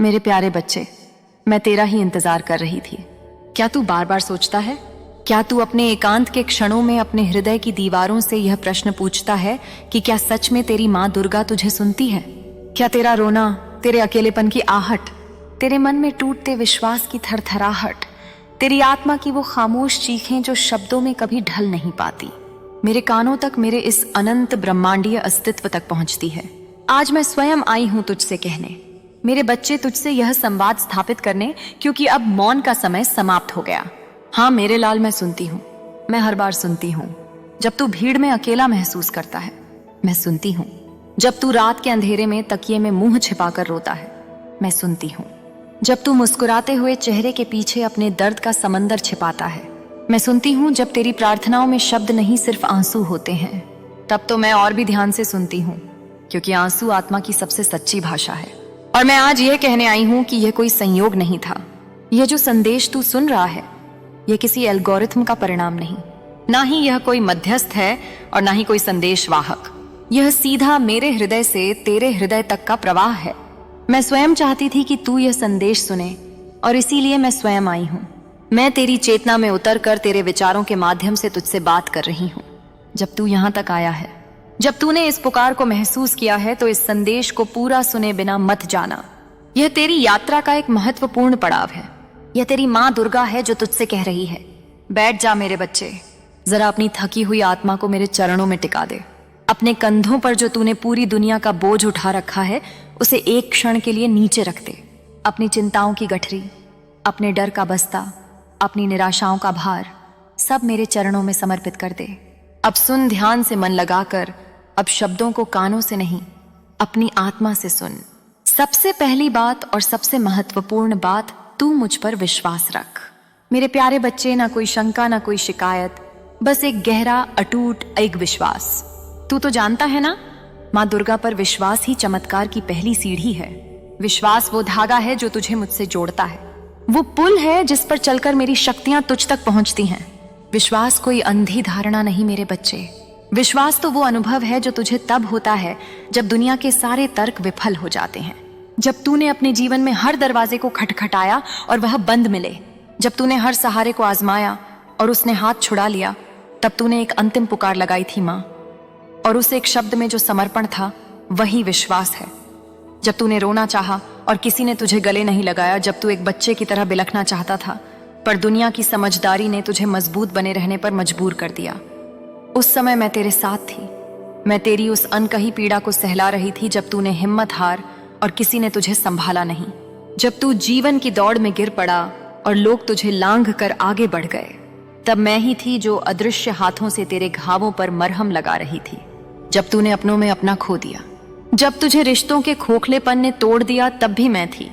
मेरे प्यारे बच्चे, मैं तेरा ही इंतजार कर रही थी। क्या तू बार बार सोचता है? क्या तू अपने एकांत के क्षणों में अपने हृदय की दीवारों से यह प्रश्न पूछता है कि क्या सच में तेरी माँ दुर्गा तुझे सुनती है? क्या तेरा रोना, तेरे अकेलेपन की आहट, तेरे मन में टूटते विश्वास की थरथराहट, तेरी आत्मा की वो खामोश चीखें जो शब्दों में कभी ढल नहीं पाती, मेरे कानों तक, मेरे इस अनंत ब्रह्मांडीय अस्तित्व तक पहुंचती है? आज मैं स्वयं आई हूं तुझसे कहने, मेरे बच्चे, तुझसे यह संवाद स्थापित करने, क्योंकि अब मौन का समय समाप्त हो गया। हाँ मेरे लाल, मैं सुनती हूँ, मैं हर बार सुनती हूँ। जब तू भीड़ में अकेला महसूस करता है, मैं सुनती हूँ। जब तू रात के अंधेरे में तकिए में मुंह छिपाकर रोता है, मैं सुनती हूँ। जब तू मुस्कुराते हुए चेहरे के पीछे अपने दर्द का समंदर छिपाता है, मैं सुनती हूँ। जब तेरी प्रार्थनाओं में शब्द नहीं सिर्फ आंसू होते हैं, तब तो मैं और भी ध्यान से सुनती हूँ, क्योंकि आंसू आत्मा की सबसे सच्ची भाषा है। और मैं आज यह कहने आई हूं कि यह कोई संयोग नहीं था। यह जो संदेश तू सुन रहा है, यह किसी एल्गोरिथम का परिणाम नहीं, ना ही यह कोई मध्यस्थ है और ना ही कोई संदेश वाहक। यह सीधा मेरे हृदय से तेरे हृदय तक का प्रवाह है। मैं स्वयं चाहती थी कि तू यह संदेश सुने, और इसीलिए मैं स्वयं आई हूं। मैं तेरी चेतना में उतर कर तेरे विचारों के माध्यम से तुझसे बात कर रही हूं। जब तू यहां तक आया है, जब तूने इस पुकार को महसूस किया है, तो इस संदेश को पूरा सुने बिना मत जाना। यह तेरी यात्रा का एक महत्वपूर्ण पड़ाव है। यह तेरी माँ दुर्गा है जो तुझसे कह रही है, बैठ जा मेरे बच्चे, जरा अपनी थकी हुई आत्मा को मेरे चरणों में टिका दे। अपने कंधों पर जो तूने पूरी दुनिया का बोझ उठा रखा है, उसे एक क्षण के लिए नीचे रख दे। अपनी चिंताओं की गठरी, अपने डर का बस्ता, अपनी निराशाओं का भार, सब मेरे चरणों में समर्पित कर दे। अब सुन ध्यान से मन लगाकर। अब शब्दों को कानों से नहीं, अपनी आत्मा से सुन। सबसे पहली बात और सबसे महत्वपूर्ण बात, तू मुझ पर विश्वास रख। मेरे प्यारे बच्चे, ना कोई शंका, ना कोई शिकायत, बस एक गहरा अटूट एक विश्वास। तू तो जानता है ना, माँ दुर्गा पर विश्वास ही चमत्कार की पहली सीढ़ी है। विश्वास वो धागा है जो तुझे मुझसे जोड़ता है, वो पुल है जिस पर चलकर मेरी शक्तियां तुझ तक पहुंचती हैं। विश्वास कोई अंधी धारणा नहीं मेरे बच्चे। विश्वास तो वो अनुभव है जो तुझे तब होता है जब दुनिया के सारे तर्क विफल हो जाते हैं, जब तूने अपने जीवन में हर दरवाजे को खटखटाया और वह बंद मिले, जब तूने हर सहारे को आजमाया और उसने हाथ छुड़ा लिया, तब तूने एक अंतिम पुकार लगाई थी माँ, और उस एक शब्द में जो समर्पण था वही विश्वास है। जब तूने रोना चाहा और किसी ने तुझे गले नहीं लगाया, जब तू एक बच्चे की तरह बिलखना चाहता था, पर दुनिया की समझदारी ने तुझे मजबूत बने रहने पर मजबूर कर दिया, उस समय मैं तेरे साथ थी। मैं तेरी उस अनकही पीड़ा को सहला रही थी जब तूने हिम्मत हार और किसी ने तुझे संभाला नहीं, जब तू जीवन की दौड़ में गिर पड़ा और लोग तुझे लांघ कर आगे बढ़ गए। तब मैं ही थी जो अदृश्य हाथों से तेरे घावों पर मरहम लगा रही थी। जब तूने अपनों में अपना खो दिया, जब तुझे रिश्तों के खोखलेपन ने तोड़ दिया, तब भी मैं थी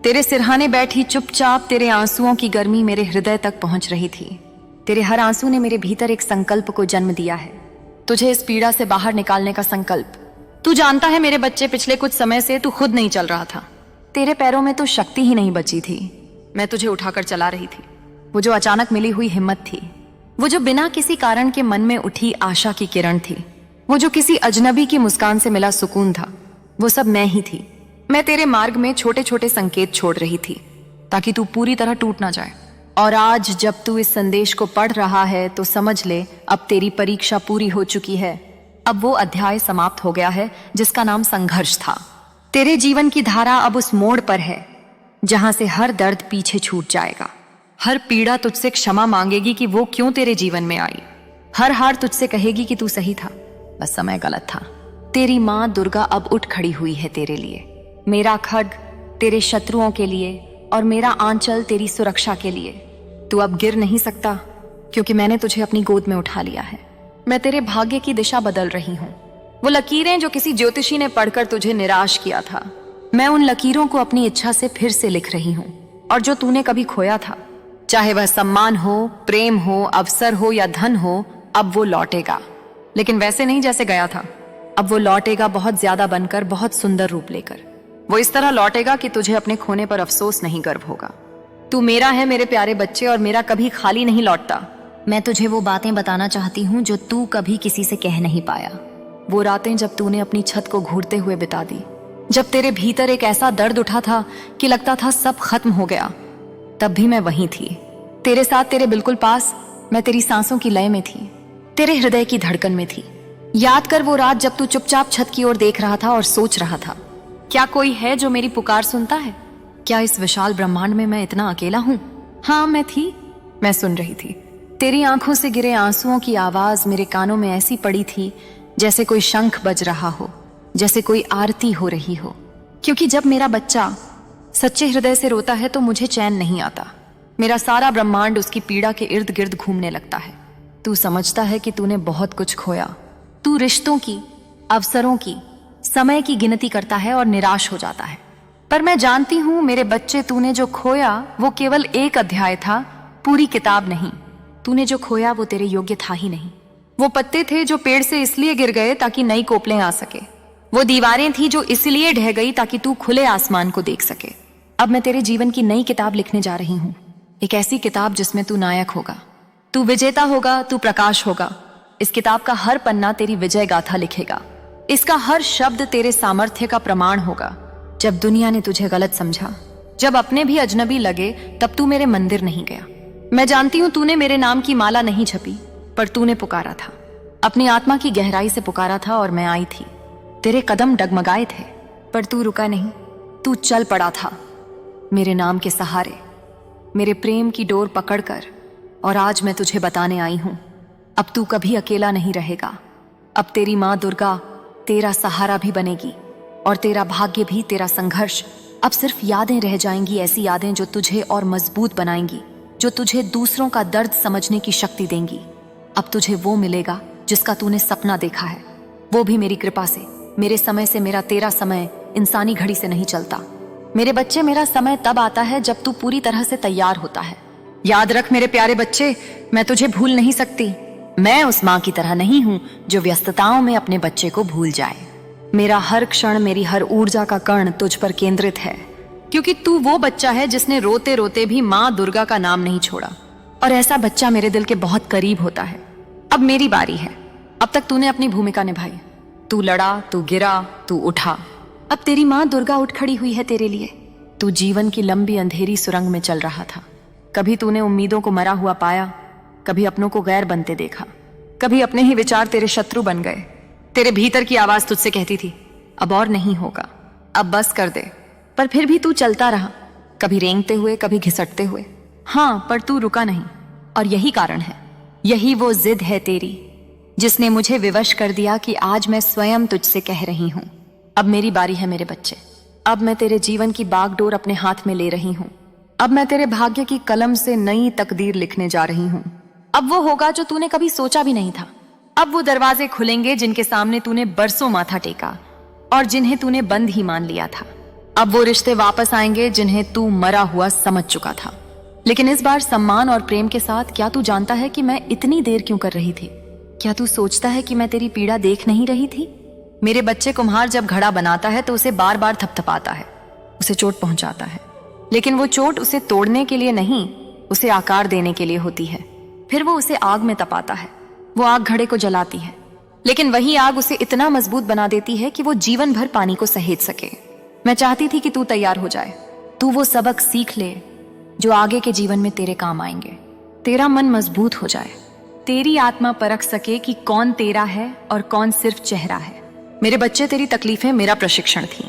तेरे सिरहाने बैठी चुपचाप। तेरे आंसुओं की गर्मी मेरे हृदय तक पहुंच रही थी। तेरे हर आंसू ने मेरे भीतर एक संकल्प को जन्म दिया है, तुझे इस पीड़ा से बाहर निकालने का संकल्प। तू जानता है मेरे बच्चे, पिछले कुछ समय से तू खुद नहीं चल रहा था। तेरे पैरों में तो शक्ति ही नहीं बची थी। मैं तुझे उठाकर चला रही थी। वो जो अचानक मिली हुई हिम्मत थी, वो जो बिना किसी कारण के मन में उठी आशा की किरण थी, वो जो किसी अजनबी की मुस्कान से मिला सुकून था, वो सब मैं ही थी। मैं तेरे मार्ग में छोटे छोटे संकेत छोड़ रही थी ताकि तू पूरी तरह टूट ना जाए। और आज जब तू इस संदेश को पढ़ रहा है, तो समझ ले, अब तेरी परीक्षा पूरी हो चुकी है। अब वो अध्याय समाप्त हो गया है जिसका नाम संघर्ष था। तेरे जीवन की धारा अब उस मोड़ पर है जहां से हर दर्द पीछे छूट जाएगा। हर पीड़ा तुझसे क्षमा मांगेगी कि वो क्यों तेरे जीवन में आई। हर हार तुझसे कहेगी कि तू सही था, बस समय गलत था। तेरी माँ दुर्गा अब उठ खड़ी हुई है तेरे लिए। मेरा खड्ग तेरे शत्रुओं के लिए और मेरा आंचल तेरी सुरक्षा के लिए। तू अब गिर नहीं सकता, क्योंकि मैंने तुझे अपनी गोद में उठा लिया है। मैं तेरे भाग्य की दिशा बदल रही हूँ। वो लकीरें जो किसी ज्योतिषी ने पढ़कर तुझे निराश किया था, मैं उन लकीरों को अपनी इच्छा से फिर से लिख रही हूँ। और जो तूने कभी खोया था, चाहे वह सम्मान हो, प्रेम हो, अवसर हो या धन हो, अब वो लौटेगा। लेकिन वैसे नहीं जैसे गया था। अब वो लौटेगा बहुत ज्यादा बनकर, बहुत सुंदर रूप लेकर। वो इस तरह लौटेगा कि तुझे अपने खोने पर अफसोस नहीं गर्व होगा। तू मेरा है मेरे प्यारे बच्चे, और मेरा कभी खाली नहीं लौटता। मैं तुझे वो बातें बताना चाहती हूँ जो तू कभी किसी से कह नहीं पाया। वो रातें जब तूने अपनी छत को घूरते हुए बिता दी, जब तेरे भीतर एक ऐसा दर्द उठा था कि लगता था सब खत्म हो गया, तब भी मैं वहीं थी, तेरे साथ, तेरे बिल्कुल पास। मैं तेरी सांसों की लय में थी, तेरे हृदय की धड़कन में थी। याद कर वो रात जब तू चुपचाप छत की ओर देख रहा था और सोच रहा था, क्या कोई है जो मेरी पुकार सुनता है? क्या इस विशाल ब्रह्मांड में मैं इतना अकेला हूं? हाँ, मैं थी। मैं सुन रही थी। तेरी आंखों से गिरे आंसुओं की आवाज मेरे कानों में ऐसी पड़ी थी जैसे कोई शंख बज रहा हो, जैसे कोई आरती हो रही हो। क्योंकि जब मेरा बच्चा सच्चे हृदय से रोता है तो मुझे चैन नहीं आता। मेरा सारा ब्रह्मांड उसकी पीड़ा के इर्द गिर्द घूमने लगता है। तू समझता है कि तूने बहुत कुछ खोया। तू रिश्तों की, अवसरों की, समय की गिनती करता है और निराश हो जाता है। पर मैं जानती हूं मेरे बच्चे, तूने जो खोया वो केवल एक अध्याय था, पूरी किताब नहीं। तूने जो खोया वो तेरे योग्य था ही नहीं। वो पत्ते थे जो पेड़ से इसलिए गिर गए ताकि नई कोपलें आ सके। वो दीवारें थी जो इसलिए ढह गई ताकि तू खुले आसमान को देख सके। अब मैं तेरे जीवन की नई किताब लिखने जा रही हूं, एक ऐसी किताब जिसमें तू नायक होगा, तू विजेता होगा, तू प्रकाश होगा। इस किताब का हर पन्ना तेरी विजय गाथा लिखेगा। इसका हर शब्द तेरे सामर्थ्य का प्रमाण होगा। जब दुनिया ने तुझे गलत समझा, जब अपने भी अजनबी लगे, तब तू मेरे मंदिर नहीं गया। मैं जानती हूं तूने मेरे नाम की माला नहीं छपी, पर तूने पुकारा था, अपनी आत्मा की गहराई से पुकारा था और मैं आई थी। तेरे कदम डगमगाए थे, पर तू रुका नहीं, तू चल पड़ा था मेरे नाम के सहारे, मेरे प्रेम की डोर पकड़कर। और आज मैं तुझे बताने आई हूं, अब तू कभी अकेला नहीं रहेगा। अब तेरी माँ दुर्गा तेरा सहारा भी बनेगी और तेरा भाग्य भी, तेरा संघर्ष। अब सिर्फ यादें रह जाएंगी, ऐसी यादें जो तुझे और मजबूत बनाएंगी, जो तुझे दूसरों का दर्द समझने की शक्ति देंगी। अब तुझे वो मिलेगा जिसका तूने सपना देखा है, वो भी मेरी कृपा से, मेरे समय से। मेरा तेरा समय इंसानी घड़ी से नहीं चलता मेरे बच्चे। मेरा समय तब आता है जब तू पूरी तरह से तैयार होता है। याद रख मेरे प्यारे बच्चे, मैं तुझे भूल नहीं सकती। मैं उस माँ की तरह नहीं हूं जो व्यस्तताओं में अपने बच्चे को भूल जाए। मेरा हर क्षण, मेरी हर ऊर्जा का कण तुझ पर केंद्रित है, क्योंकि तू वो बच्चा है जिसने रोते रोते भी माँ दुर्गा का नाम नहीं छोड़ा। और ऐसा बच्चा मेरे दिल के बहुत करीब होता है। अब मेरी बारी है। अब तक तूने अपनी भूमिका निभाई। तू लड़ा, तू गिरा, तू उठा। अब तेरी माँ दुर्गा उठ खड़ी हुई है तेरे लिए। तू जीवन की लंबी अंधेरी सुरंग में चल रहा था। कभी तूने उम्मीदों को मरा हुआ पाया, कभी अपनों को गैर बनते देखा, कभी अपने ही विचार तेरे शत्रु बन गए। तेरे भीतर की आवाज तुझसे कहती थी, अब और नहीं होगा, अब बस कर दे। पर फिर भी तू चलता रहा, कभी रेंगते हुए, कभी घिसटते हुए। हाँ, पर तू रुका नहीं। और यही कारण है, यही वो जिद है तेरी, जिसने मुझे विवश कर दिया कि आज मैं स्वयं तुझसे कह रही हूं, अब मेरी बारी है मेरे बच्चे। अब मैं तेरे जीवन की बागडोर अपने हाथ में ले रही हूं। अब मैं तेरे भाग्य की कलम से नई तकदीर लिखने जा रही हूं। अब वो होगा जो तूने कभी सोचा भी नहीं था। अब वो दरवाजे खुलेंगे जिनके सामने तूने बरसों माथा टेका और जिन्हें तूने बंद ही मान लिया था। अब वो रिश्ते वापस आएंगे जिन्हें तू मरा हुआ समझ चुका था, लेकिन इस बार सम्मान और प्रेम के साथ। क्या तू जानता है कि मैं इतनी देर क्यों कर रही थी? क्या तू सोचता है कि मैं तेरी पीड़ा देख नहीं रही थी? मेरे बच्चे, कुम्हार जब घड़ा बनाता है तो उसे बार बार थपथपाता है, उसे चोट पहुंचाता है, लेकिन वो चोट उसे तोड़ने के लिए नहीं, उसे आकार देने के लिए होती है। फिर वो उसे आग में तपाता है। वो आग घड़े को जलाती है, लेकिन वही आग उसे इतना मजबूत बना देती है कि वो जीवन भर पानी को सहेज सके। मैं चाहती थी कि तू तैयार हो जाए, तू वो सबक सीख ले जो आगे के जीवन में तेरे काम आएंगे। तेरा मन मजबूत हो जाए, तेरी आत्मा परख सके कि कौन तेरा है और कौन सिर्फ चेहरा है। मेरे बच्चे, तेरी तकलीफें मेरा प्रशिक्षण थी,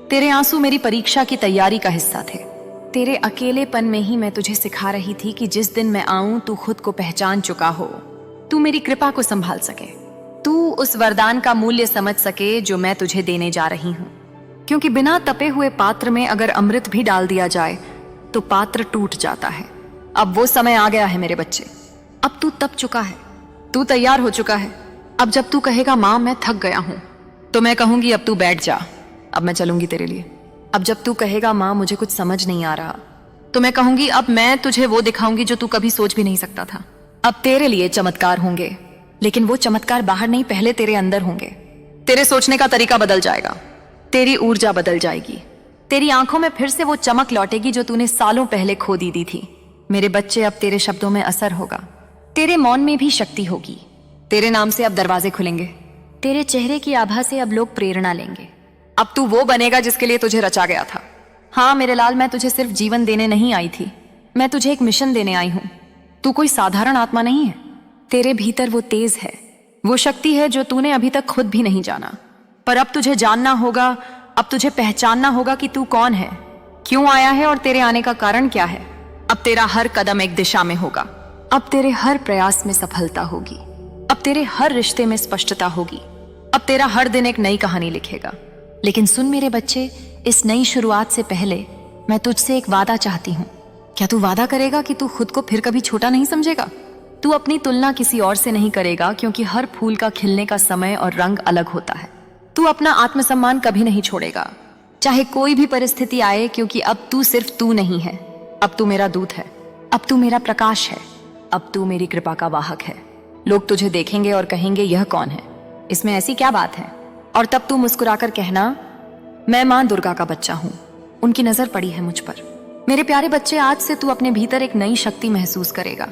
तेरे आंसू मेरी परीक्षा की तैयारी का हिस्सा थे। तेरे अकेलेपन में ही मैं तुझे सिखा रही थी कि जिस दिन मैं आऊं तू खुद को पहचान चुका हो, तू मेरी कृपा को संभाल सके, तू उस वरदान का मूल्य समझ सके जो मैं तुझे देने जा रही हूं। क्योंकि बिना तपे हुए पात्र में अगर अमृत भी डाल दिया जाए तो पात्र टूट जाता है। अब वो समय आ गया है मेरे बच्चे, अब तू तप चुका है, तू तैयार हो चुका है। अब जब तू कहेगा माँ मैं थक गया हूं, तो मैं कहूंगी अब तू बैठ जा, अब मैं चलूंगी तेरे लिए। अब जब तू कहेगा माँ मुझे कुछ समझ नहीं आ रहा, तो मैं कहूंगी अब मैं तुझे वो दिखाऊंगी जो तू कभी सोच भी नहीं सकता था। अब तेरे लिए चमत्कार होंगे, लेकिन वो चमत्कार बाहर नहीं, पहले तेरे अंदर होंगे। तेरे सोचने का तरीका बदल जाएगा, तेरी ऊर्जा बदल जाएगी, तेरी आंखों में फिर से वो चमक लौटेगी जो तूने सालों पहले खो दी थी। मेरे बच्चे, अब तेरे शब्दों में असर होगा, तेरे मौन में भी शक्ति होगी। तेरे नाम से अब दरवाजे खुलेंगे, तेरे चेहरे की आभा से अब लोग प्रेरणा लेंगे। अब तू वो बनेगा जिसके लिए तुझे रचा गया था। हाँ मेरे लाल, मैं तुझे सिर्फ जीवन देने नहीं आई थी, मैं तुझे एक मिशन देने आई हूं। तू कोई साधारण आत्मा नहीं है। तेरे भीतर वो तेज है, वो शक्ति है जो तूने अभी तक खुद भी नहीं जाना। पर अब तुझे जानना होगा, अब तुझे पहचानना होगा कि तू कौन है, क्यों आया है और तेरे आने का कारण क्या है। अब तेरा हर कदम एक दिशा में होगा। अब तेरे हर प्रयास में सफलता होगी। अब तेरे हर रिश्ते में स्पष्टता होगी। अब तेरा हर दिन एक नई कहानी लिखेगा। लेकिन सुन मेरे बच्चे, इस नई शुरुआत से पहले मैं तुझसे एक वादा चाहती हूँ। क्या तू वादा करेगा कि तू खुद को फिर कभी छोटा नहीं समझेगा? तू अपनी तुलना किसी और से नहीं करेगा, क्योंकि हर फूल का खिलने का समय और रंग अलग होता है। तू अपना आत्मसम्मान कभी नहीं छोड़ेगा, चाहे कोई भी परिस्थिति आए, क्योंकि अब तू सिर्फ तू नहीं है। अब तू मेरा दूत है, अब तू मेरा प्रकाश है, अब तू मेरी कृपा का वाहक है। लोग तुझे देखेंगे और कहेंगे यह कौन है, इसमें ऐसी क्या बात है? और तब तू मुस्कुराकर कहना, मैं मां दुर्गा का बच्चा हूं, उनकी नजर पड़ी है मुझ पर। मेरे प्यारे बच्चे, आज से तू अपने भीतर एक नई शक्ति महसूस करेगा।